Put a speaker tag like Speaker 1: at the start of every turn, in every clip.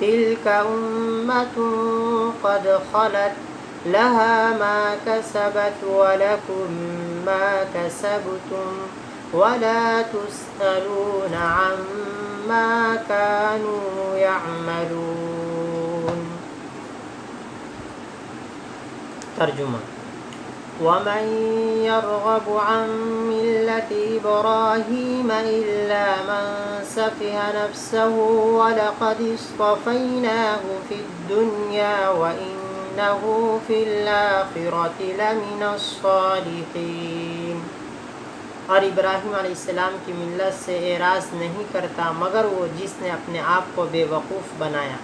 Speaker 1: تلك أمة قد خلت لها ما كسبت ولكم ما كسبتم ولا تسألون عما كانوا يعملون. ترجمہ: ومن يرغب عن ملة إبراهيم إلا من سفه نفسه ولقد اصطفيناه في الدنيا وإنه في الآخرة لمن الصالحين. اور ابراہیم علیہ السلام کی ملت سے اعراض نہیں کرتا مگر وہ جس نے اپنے آپ کو بے وقوف بنایا،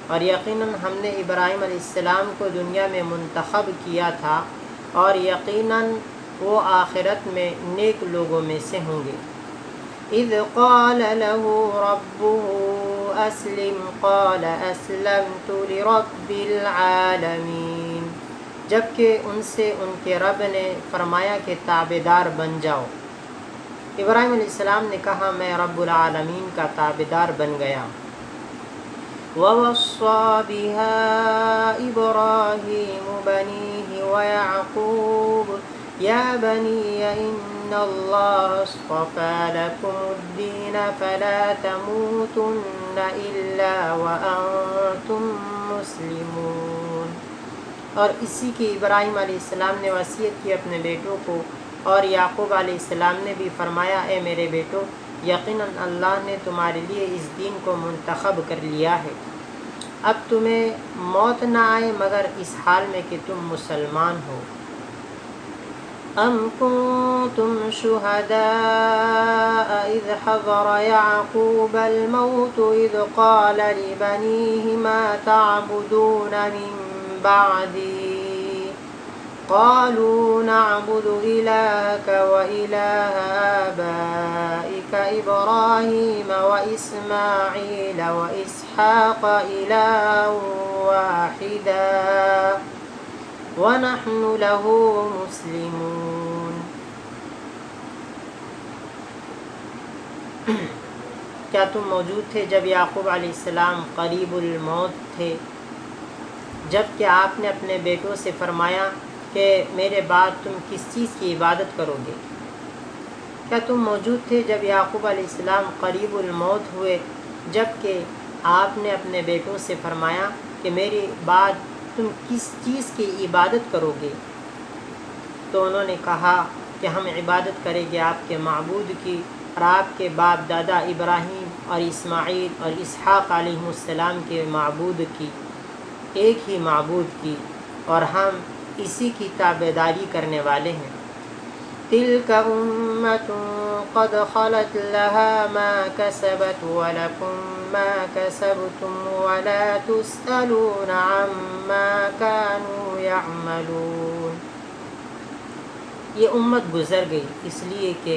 Speaker 1: اور یقیناً ہم نے ابراہیم علیہ السلام کو دنیا میں منتخب کیا تھا اور یقیناً وہ آخرت میں نیک لوگوں میں سے ہوں گے. اذ قال له ربه اسلم قال اسلمت لرب العالمین. جبکہ ان سے ان کے رب نے فرمایا کہ تابعدار بن جاؤ. ابراہیم علیہ السلام نے کہا میں رب العالمین کا تابعدار بن گیا. وَوَصَّى بِهَا إِبْرَاهِيمُ بَنِيهِ وَيَعْقُوبُ يَا بَنِيَّ إِنَّ اللَّهَ اصْطَفَى لَكُمُ الدِّينَ فَلَا تَمُوتُنَّ إِلَّا وَأَنْتُمْ مُسْلِمُونَ. اور اسی کی ابراہیم علیہ السلام نے وصیت کی اپنے بیٹوں کو، اور یعقوب علیہ السلام نے بھی فرمایا اے میرے بیٹو، یقیناً اللہ نے تمہارے لیے اس دین کو منتخب کر لیا ہے. اب تمہیں موت نہ آئے مگر اس حال میں کہ تم مسلمان ہو. ام کنتم شہداء اذ حضر یعقوب الموت اذ قال لبنیہ ما تعبدون من بعدی قالوا نعبد إلهك وإله آبائك إبراهيم وإسماعيل وإسحاق إلها واحدا ونحن له مسلمون. کیا تم موجود تھے جب یعقوب علیہ السلام قریب الموت تھے، جب کہ آپ نے اپنے بیٹوں سے فرمایا کہ میرے بعد تم کس چیز کی عبادت کرو گے؟ کیا تم موجود تھے جب یعقوب علیہ السلام قریب الموت ہوئے، جب کہ آپ نے اپنے بیٹوں سے فرمایا کہ میرے بعد تم کس چیز کی عبادت کرو گے؟ تو انہوں نے کہا کہ ہم عبادت کریں گے آپ کے معبود کی اور آپ کے باپ دادا ابراہیم اور اسماعیل اور اسحاق علیہ السلام کے معبود کی، ایک ہی معبود کی، اور ہم اسی کی تابعداری کرنے والے ہیں. تلک امۃ قد خلت لها ما کسبت ولکم ما کسبتم ولا تسألون عما كانوا يعملون. یہ امت گزر گئی اس لیے کہ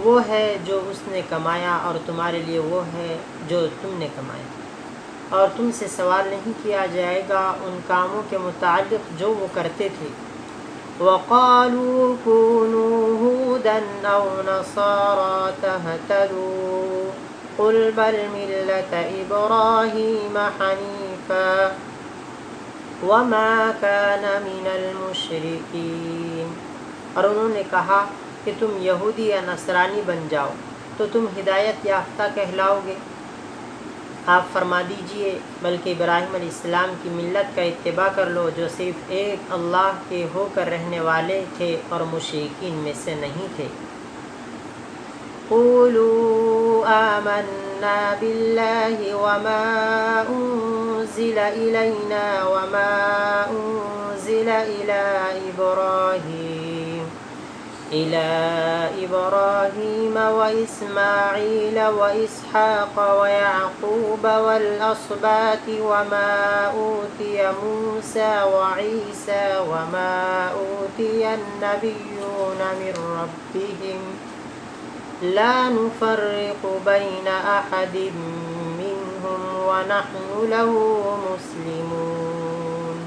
Speaker 1: وہ ہے جو اس نے کمایا اور تمہارے لیے وہ ہے جو تم نے کمایا، اور تم سے سوال نہیں کیا جائے گا ان کاموں کے متعلق جو وہ کرتے تھے. وَقَالُوا كُونُوا هُودًا أَوْ نَصَارَىٰ تَهْتَدُوا قُلْ بَلْ مِلَّةَ إِبْرَاهِيمَ حَنِيفًا وَمَا كَانَ مِنَ الْمُشْرِكِينَ. اور انہوں نے کہا کہ تم یہودی یا نصرانی بن جاؤ تو تم ہدایت یافتہ کہلاؤ گے. آپ فرما دیجئے بلکہ ابراہیم علیہ السلام کی ملت کا اتباع کر لو جو صرف ایک اللہ کے ہو کر رہنے والے تھے اور مشرکین میں سے نہیں تھے. قولوا آمنا باللہ وما انزل الینا وما انزل إلى إبراهيم وإسماعيل وإسحاق ويعقوب والأسباط وما أوتي موسى وعيسى وما أوتي النبيون من ربهم لا نفرق بين أحد منهم ونحن له مسلمون.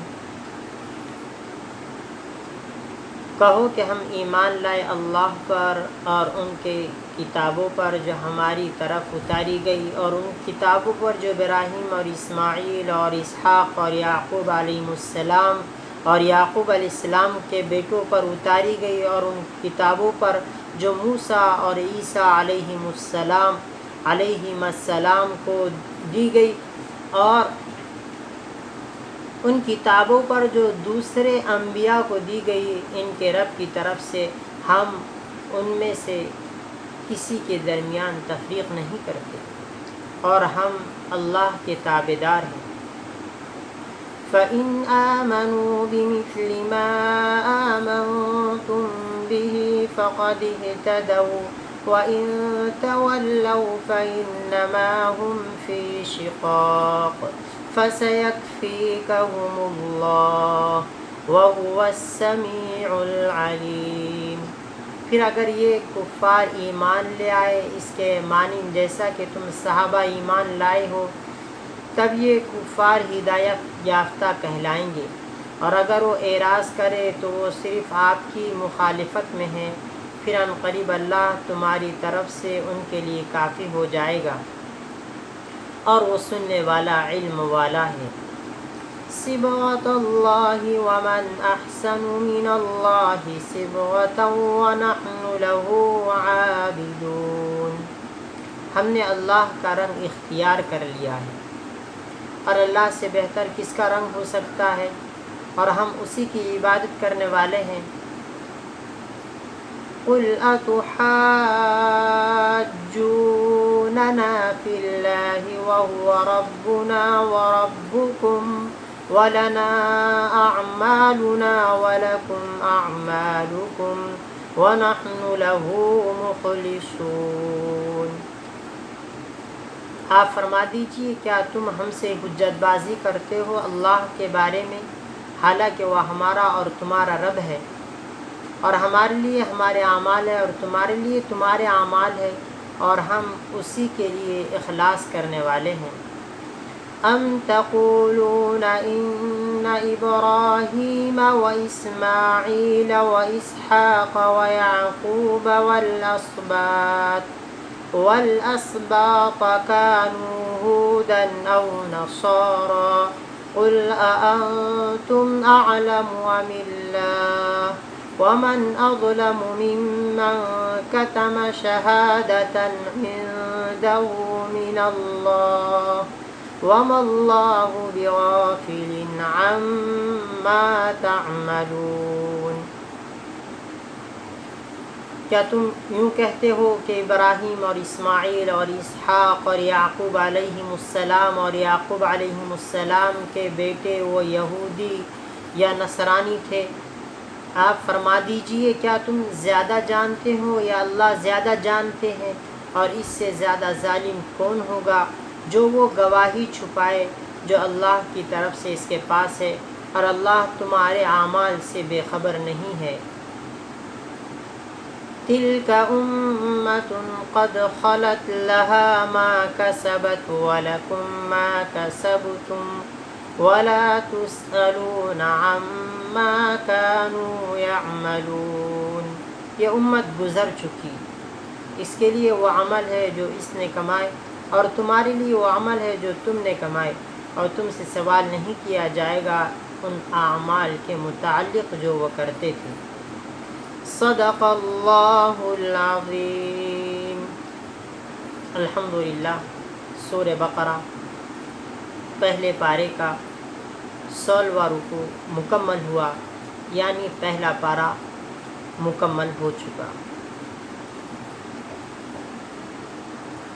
Speaker 1: کہو کہ ہم ایمان لائے اللہ پر اور ان کے کتابوں پر جو ہماری طرف اتاری گئی، اور ان کتابوں پر جو ابراہیم اور اسماعیل اور اسحاق اور یعقوب علیہ السلام اور یعقوب علیہ السلام کے بیٹوں پر اتاری گئی، اور ان کتابوں پر جو موسیٰ اور عیسیٰ علیہم السلام کو دی گئی، اور ان کتابوں پر جو دوسرے انبیاء کو دی گئی ان کے رب کی طرف سے، ہم ان میں سے کسی کے درمیان تفریق نہیں کرتے، اور ہم اللہ کے تابعدار ہیں۔ فَإِنْ آمَنُوا بِمِثْلِ مَا آمَنْتُمْ بِهِ فَقَدِ اهْتَدَوْا وَإِنْ تَوَلَّوْا فَإِنَّمَا هُمْ فِي شِقَاقٍ فَسَيَكْفِيكَهُمُ اللَّهُ وَهُوَ السَّمِيعُ الْعَلِيمُ۔ پھر اگر یہ کفار ایمان لے آئے اس کے مانند جیسا کہ تم صحابہ ایمان لائے ہو، تب یہ کفار ہدایت یافتہ کہلائیں گے، اور اگر وہ اعراض کرے تو وہ صرف آپ کی مخالفت میں ہیں، پھر ان قریب اللہ تمہاری طرف سے ان کے لیے کافی ہو جائے گا، اور وہ سننے والا علم والا ہے۔ صبغۃ اللہ ومن احسن من اللہ صبغۃ ونحن له عابدون۔ ہم نے اللہ کا رنگ اختیار کر لیا ہے، اور اللہ سے بہتر کس کا رنگ ہو سکتا ہے، اور ہم اسی کی عبادت کرنے والے ہیں۔ قُلْ أَتُحَاجُّونَنَا فِي اللَّهِ وَهُوَ رَبُّنَا وَرَبُّكُمْ وَلَنَا أَعْمَالُنَا وَلَكُمْ أَعْمَالُكُمْ وَنَحْنُ لَهُ مُخْلِصُونَ۔ آپ فرما دیجئے کیا تم ہم سے حجت بازی کرتے ہو اللہ کے بارے میں، حالانکہ وہ ہمارا اور تمہارا رب ہے، اور ہمارے لیے ہمارے اعمال ہے اور تمہارے لیے تمہارے اعمال ہے، اور ہم اسی کے لیے اخلاص کرنے والے ہیں۔ ام تقولون ان ابراہیم واسماعیل واسحاق ویعقوب والأسباط كانوا هودا أو نصارى قل أأنتم أعلم أم الله ومن أظلم ممن كتم شهادة عنده من الله وما الله بغافل عما تعملون۔ کیا تم یوں کہتے ہو کہ ابراہیم اور اسماعیل اور اسحاق اور یعقوب علیہم السلام اور یعقوب علیہم السلام کے بیٹے وہ یہودی یا نصرانی تھے؟ آپ فرما دیجئے کیا تم زیادہ جانتے ہو یا اللہ زیادہ جانتے ہیں، اور اس سے زیادہ ظالم کون ہوگا جو وہ گواہی چھپائے جو اللہ کی طرف سے اس کے پاس ہے، اور اللہ تمہارے اعمال سے بے خبر نہیں ہے۔ تلك أمة قد خلت لها ما كسبت ولكم ما كسبتم ولا تسألون عما كانوا يعملون۔ یہ امت گزر چکی، اس کے لیے وہ عمل ہے جو اس نے کمائے، اور تمہارے لیے وہ عمل ہے جو تم نے کمائے، اور تم سے سوال نہیں کیا جائے گا ان اعمال کے متعلق جو وہ کرتے تھے۔ صدق اللہ العظیم۔ الحمدللہ سورہ بقرہ پہلے پارے کا 16واں رکوع مکمل ہوا، یعنی پہلا پارہ مکمل ہو چکا۔